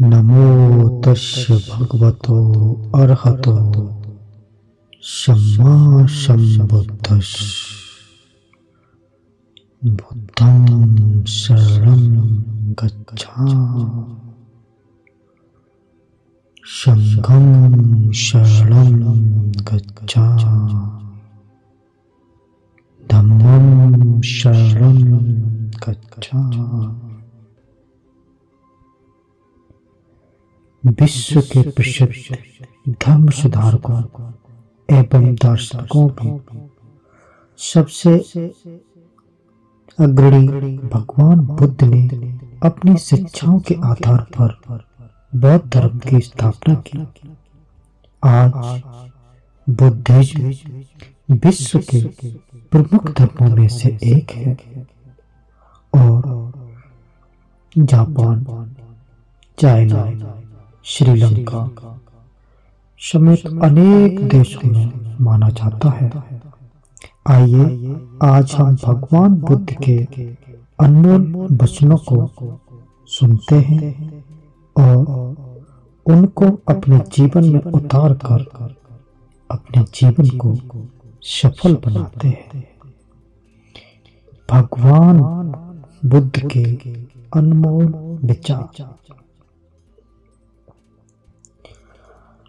नमो तस्य भगवतो अरहतो सम्मा सम्बुद्धस्स। बुद्धं शरणं गच्छामि, संघं शरणं गच्छामि, धम्मं शरणं गच्छामि। विश्व के प्रसिद्ध धर्म सुधारकों एवं दार्शनिकों में सबसे अग्रणी भगवान बुद्ध ने अपनी शिक्षाओं के आधार पर बौद्ध धर्म की स्थापना की। आज बुद्धिज्म विश्व के प्रमुख धर्मों में से एक है और जापान, चाइना, श्रीलंका समेत अनेक देशों में माना जाता है। आइए आज हम भगवान बुद्ध के अनमोल वचनों को सुनते हैं और उनको अपने जीवन में उतार कर अपने जीवन को सफल बनाते हैं। भगवान बुद्ध के अनमोल विचार।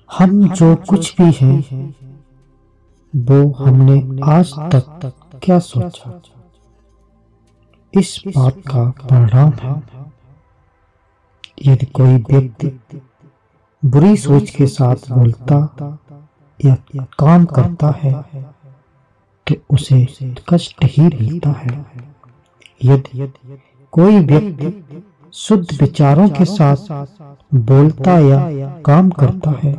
हम जो कुछ भी हैं वो हमने आज तक क्या सोचा, इस बात का परिणाम है। यदि कोई व्यक्ति बुरी सोच के साथ बोलता या काम करता है तो उसे कष्ट ही मिलता है। यदि कोई व्यक्ति शुद्ध विचारों के साथ बोलता या काम करता है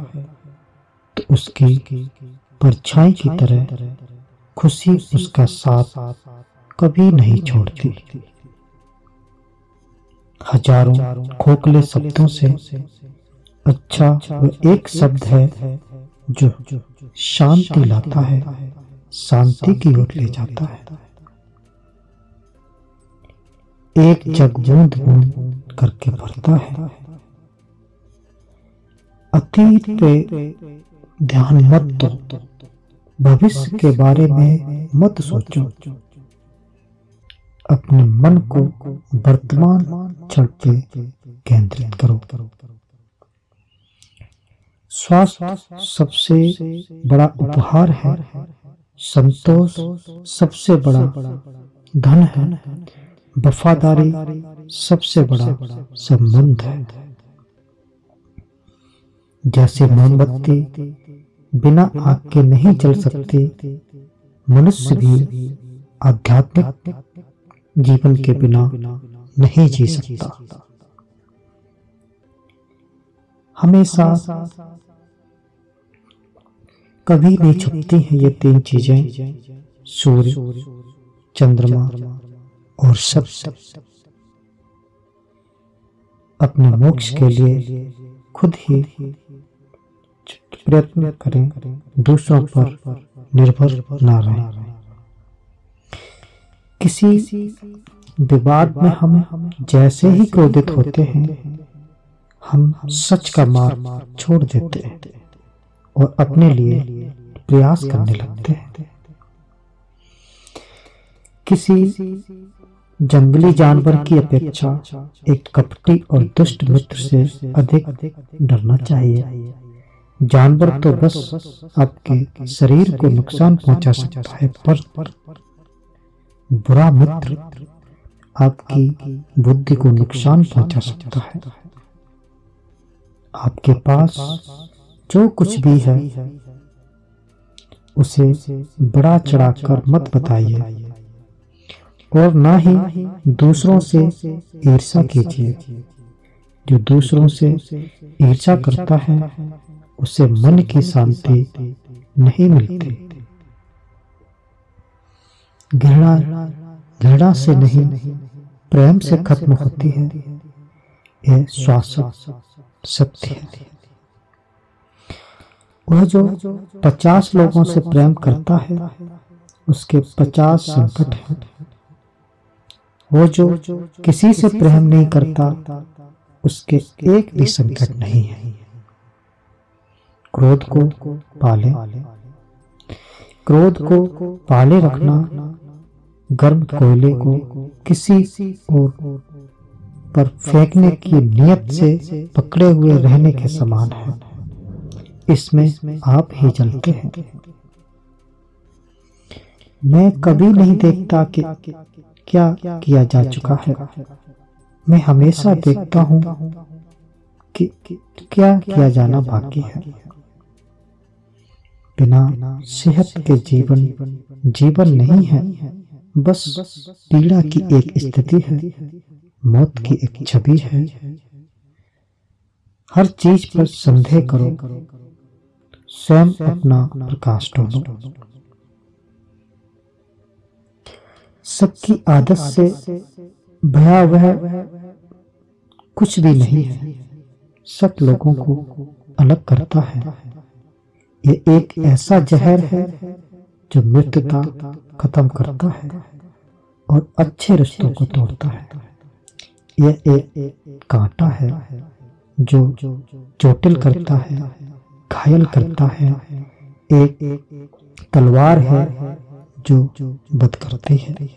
तो उसकी परछाई की तरह खुशी उसका साथ कभी नहीं छोड़ती। हजारों खोखले शब्दों से अच्छा वह एक शब्द है जो शांति लाता है, शांति की ओर ले जाता है। एक जग बूंद बूंद करके भरता है। अतीत पे ध्यान मत दो, भविष्य के बारे में मत सोचो। अपने मन को वर्तमान क्षण पे केंद्रित करो। स्वास्थ्य सबसे बड़ा उपहार है, संतोष सबसे बड़ा धन है, वफादारी सबसे बड़ा संबंध है। जैसे मोमबत्ती बिना आग के नहीं जल सकती, मनुष्य भी आध्यात्मिक जीवन के बिना नहीं जी सकता। हमेशा कभी नहीं छुपती हैं ये तीन चीजें, सूर्य, चंद्रमा और शब्द। अपने मोक्ष के लिए खुद ही प्रयत्न करें, दूसरों पर निर्भर ना रहें। किसी विवाद में हम जैसे ही क्रोधित होते हैं, हम सच का मार्ग छोड़ देते हैं और अपने लिए प्रयास करने लगते हैं। किसी जंगली जानवर की अपेक्षा एक कपटी और दुष्ट मित्र से अधिक डरना चाहिए। जानवर तो बस आपके शरीर को नुकसान पहुंचा सकता है, पर बुरा मित्र आपकी बुद्धि को नुकसान पहुंचा सकता है। आपके पास जो कुछ भी है उसे बड़ा चढ़ाकर मत बताइए और ना ही दूसरों से ईर्ष्या कीजिए। जो दूसरों से ईर्ष्या करता है उसे मन की शांति नहीं मिलती। घृणा से नहीं, प्रेम से खत्म होती है, यह शाश्वत सत्य है। वह जो 50 लोगों से प्रेम करता है उसके 50 संकट हैं। वो जो किसी से प्रेम नहीं करता उसके एक भी संकट नहीं है। क्रोध को पाले, क्रोध को पाले रखना गर्म कोयले को किसी और पर फेंकने की नियत से पकड़े हुए रहने के समान है। इसमें आप ही जलते हैं। मैं कभी नहीं देखता कि क्या किया जा चुका है, मैं हमेशा देखता हूं कि क्या किया जाना बाकी है। बिना सेहत के जीवन नहीं है, बस पीड़ा की एक स्थिति है, मौत की एक छवि है। हर चीज पर संदेह करो, स्वयं अपना प्रकाश ढूंढो। सबकी आदत से भयावह कुछ भी नहीं है, सब लोगों को अलग करता है। ये एक ऐसा जहर है जो मृत्युता खत्म करता है और अच्छे रिश्तों को तोड़ता है। यह एक कांटा है जो चोटिल करता है, घायल करता है। एक तलवार है जो वध करती है।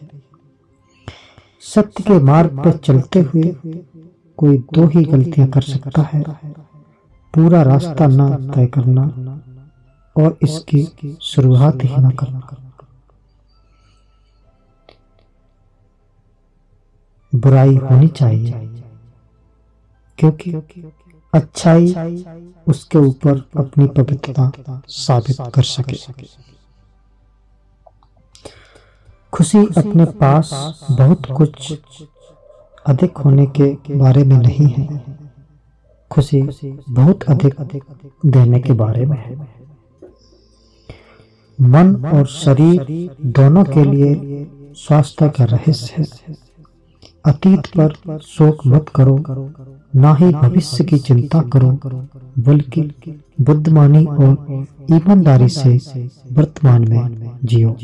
सत्य के मार्ग पर चलते हुए कोई दो ही गलतियां कर सकता है, पूरा रास्ता न तय करना और इसकी शुरुआत ही न करना। बुराई होनी चाहिए क्योंकि अच्छाई उसके ऊपर अपनी पवित्रता साबित कर सके। खुशी अपने पास बहुत कुछ अधिक होने के बारे में नहीं है, खुशी बहुत अधिक देने के बारे में है। मन और शरीर दोनों के लिए स्वास्थ्य का रहस्य है। अतीत पर शोक मत करो, ना ही भविष्य की चिंता करो, बल्कि बुद्धिमानी और ईमानदारी से वर्तमान में जियो।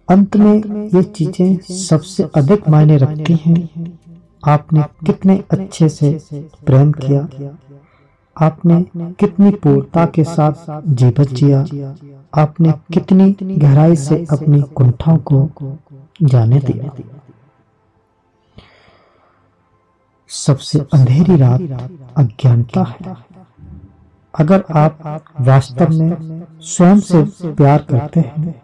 अंत में ये चीजें सबसे अधिक मायने रखती हैं। आपने कितने अच्छे से प्रेम किया, आपने कितनी पूर्णता के साथ जीवन जिया, आपने कितनी गहराई से अपनी कुंठाओं को जाने दिया। सबसे अंधेरी रात अज्ञानता है। अगर आप वास्तव में स्वयं से प्यार करते हैं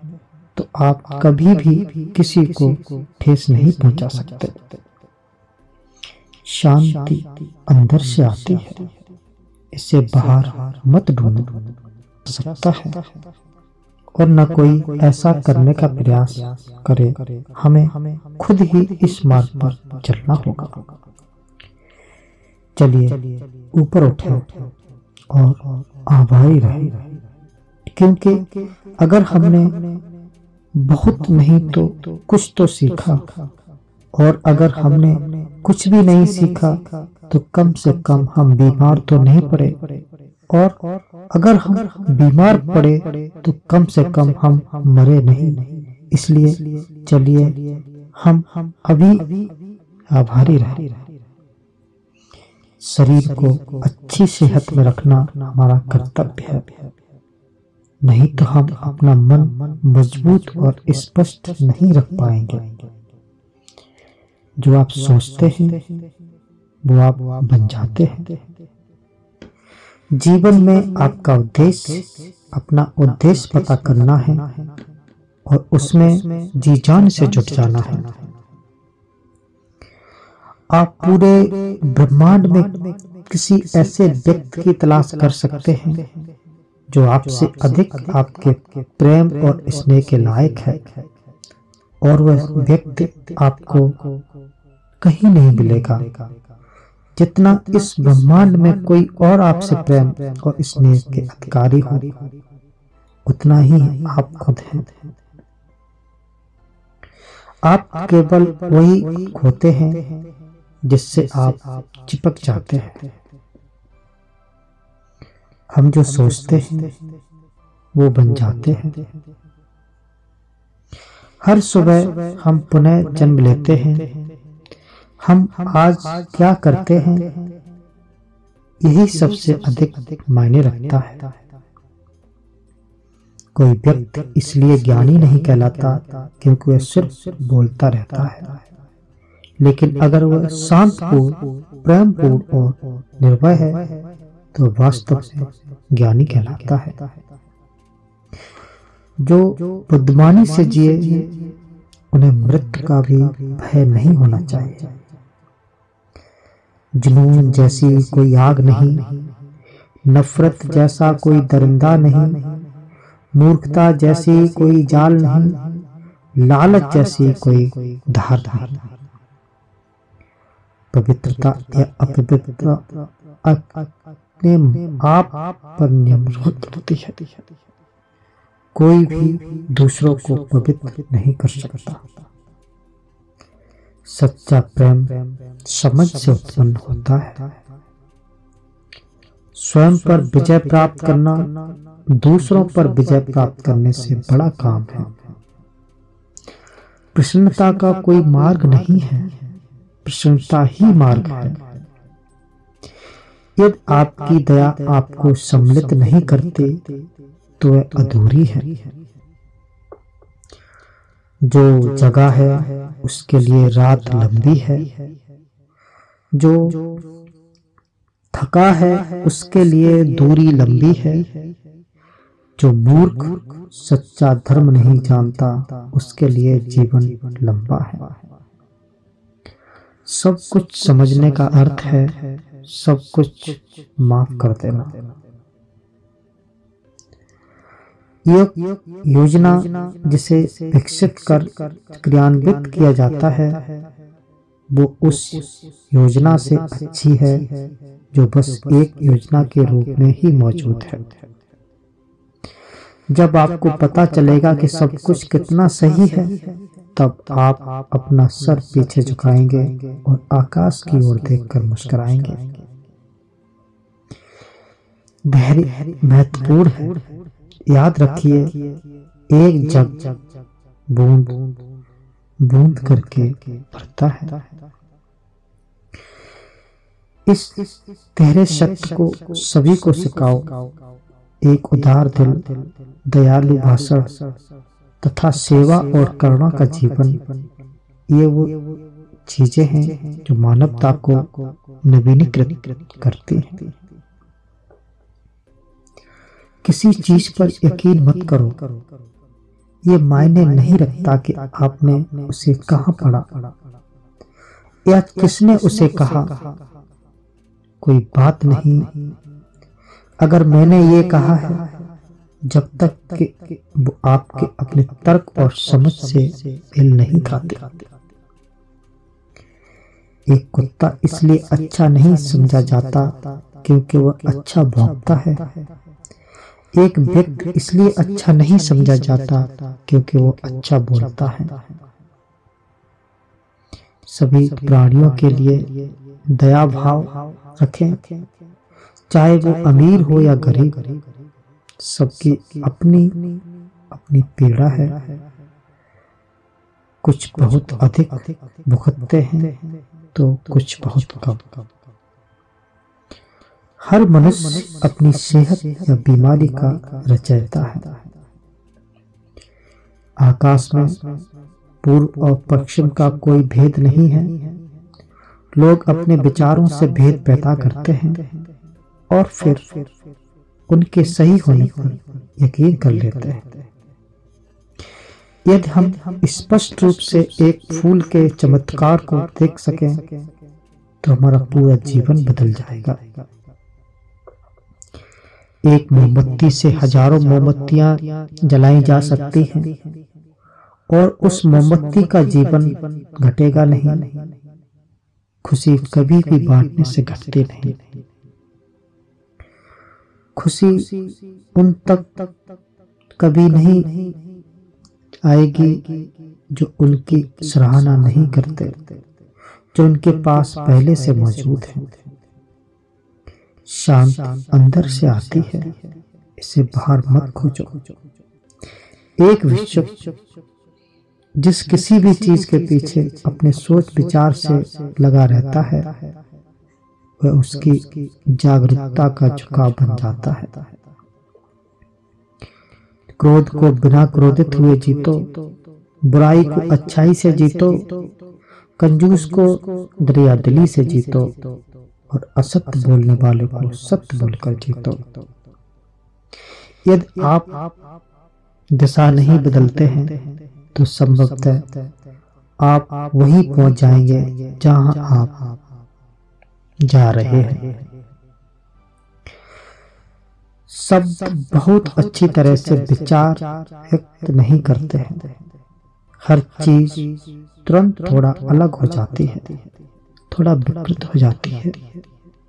तो आप कभी भी किसी को ठेस नहीं पहुंचा सकते। शांति अंदर से आती है, इसे बाहर मत ढूंढो सकता है और न कोई ऐसा करने का प्रयास करे। हमें खुद ही इस मार्ग पर चलना होगा। चलिए ऊपर उठे और आभारी रहे, क्योंकि अगर हमने बहुत नहीं तो कुछ तो सीखा, और अगर हमने कुछ भी नहीं सीखा तो कम से कम हम बीमार तो नहीं पड़े, और अगर हम बीमार पड़े तो कम से कम हम मरे नहीं। इसलिए चलिए हम अभी आभारी रहे। शरीर को अच्छी सेहत में रखना हमारा कर्तव्य है, नहीं तो हम अपना मन मजबूत और स्पष्ट नहीं रख पाएंगे। जो आप सोचते हैं वो आप बन जाते हैं। जीवन में आपका उद्देश्य, अपना उद्देश्य पता करना है और उसमें जी जान से जुट जाना है। आप पूरे ब्रह्मांड में किसी ऐसे व्यक्ति की तलाश कर सकते हैं जो आपसे अधिक आपके प्रेम और स्नेह के लायक है, और वह व्यक्ति आपको कहीं नहीं मिलेगा जितना इस ब्रह्मांड में कोई और आपसे प्रेम और स्नेह के अधिकारी हो। उतना ही आप खुद हैं। आप केवल वही होते हैं जिससे आप चिपक जाते हैं। हम जो सोचते हैं वो बन जाते हैं। हर सुबह हम पुनः जन्म लेते हैं, हम आज क्या करते हैं, यही सबसे अधिक मायने रखता है। कोई व्यक्ति इसलिए ज्ञानी नहीं कहलाता क्योंकि वह सिर्फ बोलता रहता है, लेकिन अगर वह शांतपूर्ण, प्रेमपूर्ण और निर्भय है तो वास्तव में ज्ञानी कहलाता है। जो बुद्धिमानी से जिए उन्हें मृत्यु का भी भय नहीं होना चाहिए। जुनून जैसी कोई आग नहीं, नफरत जैसा कोई दरिंदा नहीं, मूर्खता जैसी कोई जाल नहीं, लालच जैसी कोई धार नहीं। पवित्रता या अपवित्रता अपने आप पर निर्भर होती है। कोई भी दूसरों को पवित्र नहीं कर सकता। सच्चा प्रेम समझ से उत्पन्न होता है। स्वयं पर विजय प्राप्त करना दूसरों पर विजय प्राप्त करने से बड़ा काम है। प्रसन्नता का कोई मार्ग नहीं है, प्रसन्नता ही मार्ग है। यदि आपकी दया आपको सम्मिलित नहीं करती तो वह अधूरी है। जो जगह है उसके लिए रात लंबी है, जो थका है उसके लिए दूरी लंबी है, जो मूर्ख सच्चा धर्म नहीं जानता उसके लिए जीवन लंबा है। सब कुछ समझने का अर्थ है सब कुछ माफ कर देना। योजना जिसे विकसित कर क्रियान्वित किया जाता है वो उस योजना से अच्छी है जो बस एक योजना के रूप में ही मौजूद है। जब आपको पता चलेगा कि सब कुछ कितना सही है, तब आप अपना सर पीछे झुकाएंगे और आकाश की ओर देखकर मुस्कुराएंगे। धैर्य महत्वपूर्ण है। याद रखिए, एक जग बूंद बूंद करके भरता है। इस गहरे सत्य को सभी को सिखाओ। एक उदार दिल, दयालु भाषण तथा सेवा और करुणा का जीवन, ये वो चीजें हैं जो मानवता को नवीनीकृत करती हैं। किसी चीज पर यकीन मत करो। ये मायने नहीं रखता कि आपने उसे कहाँ पढ़ा या किसने उसे कहा। कोई बात नहीं अगर मैंने ये कहा है, जब तक कि वो आपके अपने तर्क और समझ से मेल नहीं खाते। एक कुत्ता इसलिए अच्छा नहीं समझा जाता क्योंकि वह अच्छा भौंकता है। एक व्यक्ति इसलिए अच्छा नहीं समझा जाता क्योंकि वो अच्छा बोलता है। सभी प्राणियों के लिए दया भाव रखें, चाहे वो अमीर हो या गरीब। सबकी अपनी अपनी पीड़ा है। कुछ बहुत अधिक भुगतते हैं तो कुछ बहुत कम। हर मनुष्य अपनी सेहत या बीमारी का रचयिता है। आकाश में पूर्व और पश्चिम का कोई भेद नहीं है। लोग अपने विचारों से भेद पैदा करते हैं और फिर उनके सही होने पर यकीन कर लेते हैं। यदि हम स्पष्ट रूप से एक फूल के चमत्कार को देख सकें तो हमारा पूरा जीवन बदल जाएगा। एक मोमबत्ती से हजारों मोमबत्तियां जलाई जा सकती हैं और उस मोमबत्ती का जीवन घटेगा नहीं। खुशी कभी भी बांटने से घटती नहीं। खुशी उन तक कभी नहीं आएगी जो उनकी सराहना नहीं करते, जो उनके पास पहले से मौजूद है। शांत अंदर से आती है, इसे बाहर मत खोजो। एक विश्व जिस किसी भी चीज के पीछे अपने सोच विचार से लगा रहता है वह उसकी जागरूकता का झुकाव बन जाता है। क्रोध को बिना क्रोधित हुए जीतो, बुराई को अच्छाई से जीतो, कंजूस को दरियादिली से जीतो और असत्य बोलने वाले को सत्य बोलकर जीतो। यदि आप दिशा नहीं बदलते हैं तो संभवतः आप वहीं पहुंच जाएंगे जहां आप जा रहे हैं। शब्द बहुत अच्छी तरह से विचार व्यक्त नहीं करते हैं। हर चीज तुरंत थोड़ा अलग हो जाती है, थोड़ा विकृत हो जाती है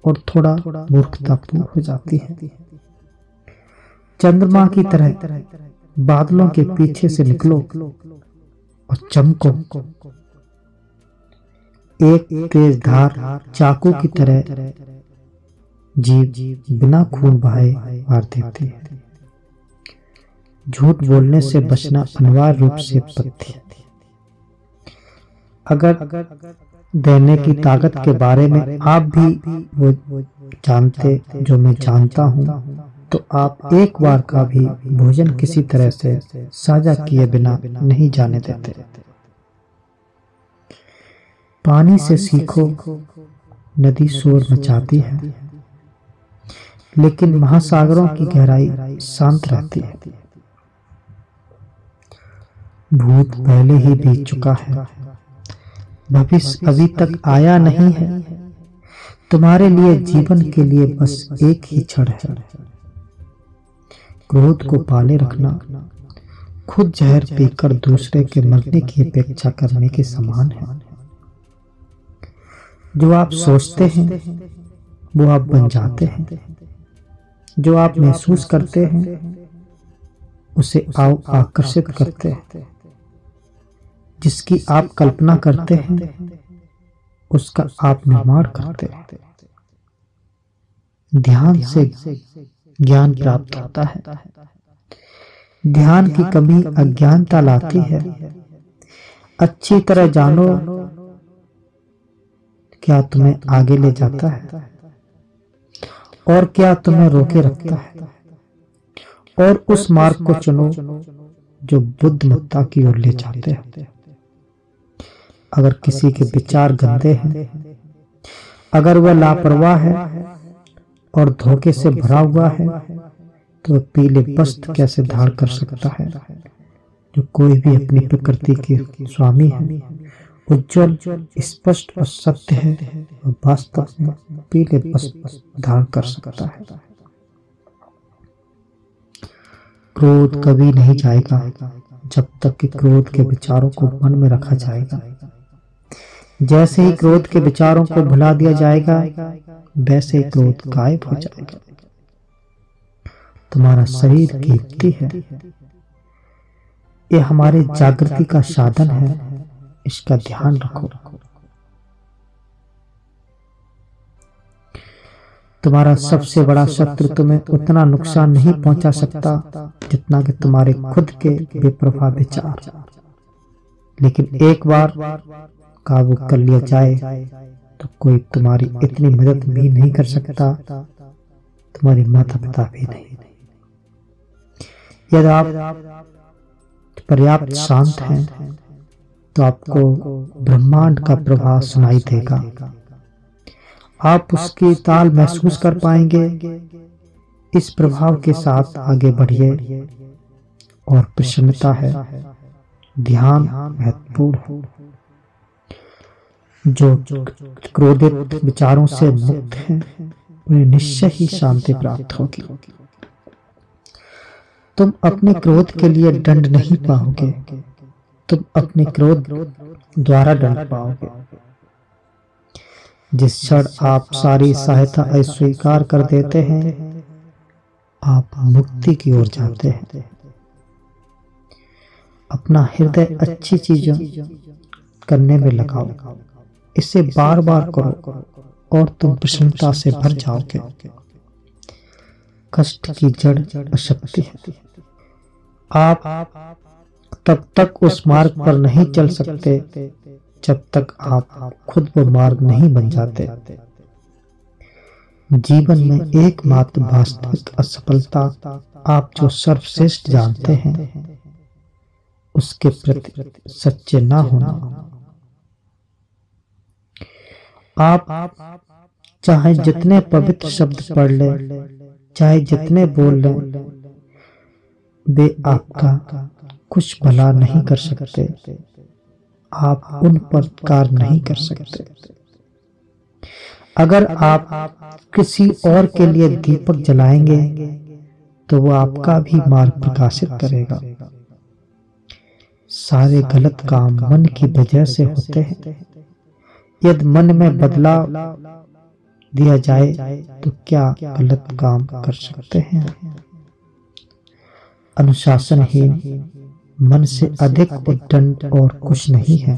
और थोड़ा मूर्खतापूर्ण हो जाती है। चंद्रमा की तरह बादलों के पीछे से निकलो और चमको। एक तेज धार चाकू की तरह जीव बिना खून बहाए मार देती है। झूठ बोलने से बचना अनिवार्य रूप से पथ्य है। अगर देने की ताकत के बारे में आप भी वो जानते जो मैं जानता हूँ तो आप एक बार का भी भोजन किसी तरह से साझा किए बिना नहीं जाने देते। पानी से सीखो, नदी शोर मचाती है लेकिन महासागरों की गहराई शांत रहती है। भूत पहले ही बीत चुका है, भविष्य अभी तक आया नहीं है। तुम्हारे लिए जीवन के लिए बस एक ही क्षण है। क्रोध को पाले रखना खुद जहर पीकर दूसरे के मरने की अपेक्षा करने के समान है। जो आप सोचते हैं वो आप बन जाते हैं। जो आप महसूस करते हैं उसे आप आकर्षित करते हैं। जिसकी आप कल्पना करते हैं उसका आप निर्माण करते हैं। ध्यान से ज्ञान प्राप्त होता है। ध्यान की कमी अज्ञानता लाती है। अच्छी तरह जानो क्या तुम्हें आगे ले जाता है और क्या तुम्हें रोके रखता है, और उस मार्ग को चुनो जो बुद्धिमत्ता की ओर ले जाते हैं। अगर किसी के विचार गंदे हैं, अगर वह लापरवाह है और धोखे से भरा हुआ है तो वह पीले वस्त्र कैसे धारण कर सकता है। जो कोई भी अपनी प्रकृति के स्वामी है, उज्जवल, स्पष्ट और सत्य है, वह वास्तव में पीले वस्त्र धारण कर सकता है। क्रोध कभी नहीं जाएगा जब तक कि क्रोध के विचारों को मन में रखा जाएगा। जैसे ही क्रोध के विचारों को भुला दिया जाएगा वैसे ही क्रोध गायब हो जाएगा। तुम्हारा शरीर कीमती है, यह हमारे जागृति का साधन है, इसका ध्यान रखो। तुम्हारा सबसे बड़ा शत्रु तुम्हें उतना नुकसान नहीं पहुंचा सकता जितना कि तुम्हारे खुद के बेपरवाह विचार। लेकिन एक बार काबू कर लिया जाए तो कोई तुम्हारी इतनी मदद भी नहीं कर सकता, तुम्हारे माता पिता भी नहीं। यदि आप पर्याप्त शांत हैं तो आपको ब्रह्मांड का प्रभाव सुनाई देगा। आप उसकी ताल महसूस कर पाएंगे। इस प्रभाव के साथ आगे बढ़िए और प्रसन्नता है। ध्यान महत्वपूर्ण है। जो क्रोधित विचारों से मुक्त हैं उन्हें निश्चय ही शांति प्राप्त होगी। तुम अपने क्रोध के लिए दंड नहीं पाओगे, तुम अपने क्रोध द्वारा दंड पाओगे। जिस क्षण आप सारी सहायता अस्वीकार कर देते हैं आप मुक्ति की ओर जाते हैं। अपना हृदय अच्छी चीजों करने में लगाओ, इसे बार बार करो और तुम प्रसन्नता से भर जाओगे। कष्ट की जड़ अशक्ति है। आप तब तक उस मार्ग पर नहीं चल सकते जब तक आप खुद वो मार्ग नहीं बन जाते। जीवन में एकमात्र वास्तविक असफलता आप जो सर्वश्रेष्ठ जानते हैं उसके प्रति सच्चे ना होना। आप चाहे जितने पवित्र शब्द पढ़ लें, चाहे जितने बोल लें, वे आपका कुछ भला नहीं कर सकते। आप उन पर कार्य नहीं कर सकते। अगर आप किसी और के लिए दीपक जलाएंगे तो वो आपका भी मार्ग प्रकाशित करेगा। सारे गलत काम मन की वजह से होते हैं। यदि मन में बदलाव दिया जाए तो क्या गलत काम कर सकते हैं। अनुशासनहीन मन से अधिक उद्दंड और कुछ नहीं है,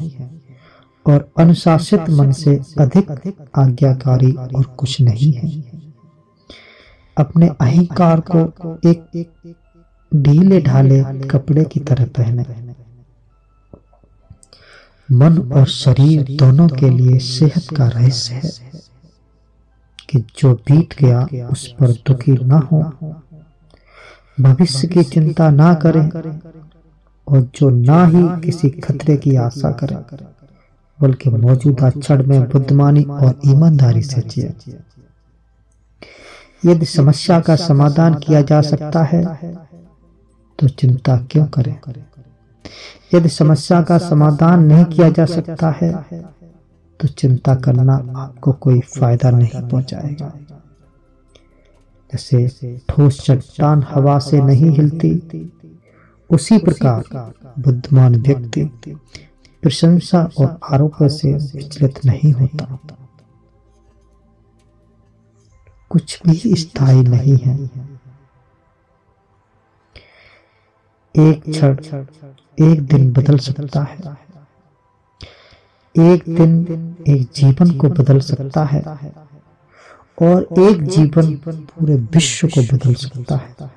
और अनुशासित मन से अधिक आज्ञाकारी और कुछ नहीं है। अपने अहंकार को एक ढीले ढाले कपड़े की तरह पहने। मन और शरीर दोनों के लिए सेहत का रहस्य है कि जो बीत गया उस पर दुखी ना हो, भविष्य की चिंता ना करें, और जो ना ही किसी खतरे की आशा करें, बल्कि मौजूदा क्षण में बुद्धिमानी और ईमानदारी से जिए। यदि समस्या का समाधान किया जा सकता है तो चिंता क्यों करें। यदि समस्या का समाधान नहीं किया जा सकता है तो चिंता करना आपको कोई फायदा नहीं पहुंचाएगा। जैसे ठोस चट्टान हवा से नहीं हिलती, उसी प्रकार बुद्धिमान व्यक्ति प्रशंसा और आरोप से विचलित नहीं होता। कुछ भी स्थायी नहीं है। एक क्षण एक दिन बदल सकता है। एक दिन एक जीवन को बदल सकता है, और एक जीवन पूरे विश्व को बदल सकता है।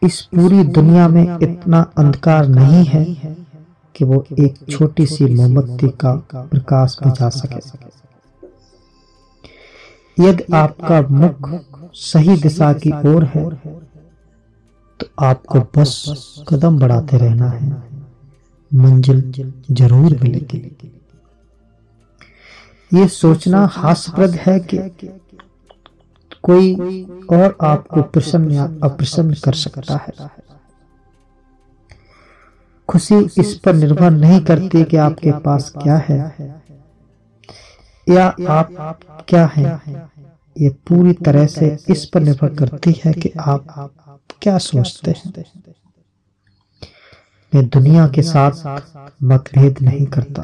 इस पूरी दुनिया में इतना अंधकार नहीं है कि वो एक छोटी सी मोमबत्ती का प्रकाश बुझा सके। यदि आपका मुख सही दिशा की ओर है तो आपको बस कदम बढ़ाते रहना है, मंजिल जरूर मिलेगी। ये सोचना हास्यप्रद है कि कोई और आपको प्रसन्न या अप्रसन्न कर सकता है। खुशी इस पर निर्भर नहीं करती कि आपके पास क्या है या आप क्या हैं। ये पूरी तरह से इस पर निर्भर करती है कि आप क्या सोचते हैं। मैं दुनिया के साथ मतभेद नहीं करता,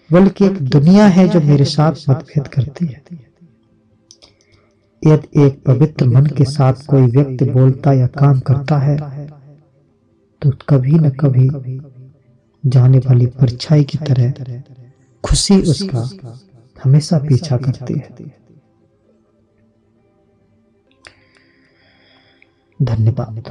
बल्कि एक दुनिया है जो मेरे साथ मतभेद करती है। यदि एक पवित्र मन के साथ कोई व्यक्ति बोलता या काम करता है तो कभी न कभी जाने वाली परछाई की तरह खुशी उसका हमेशा पीछा करती है। धन्यवाद।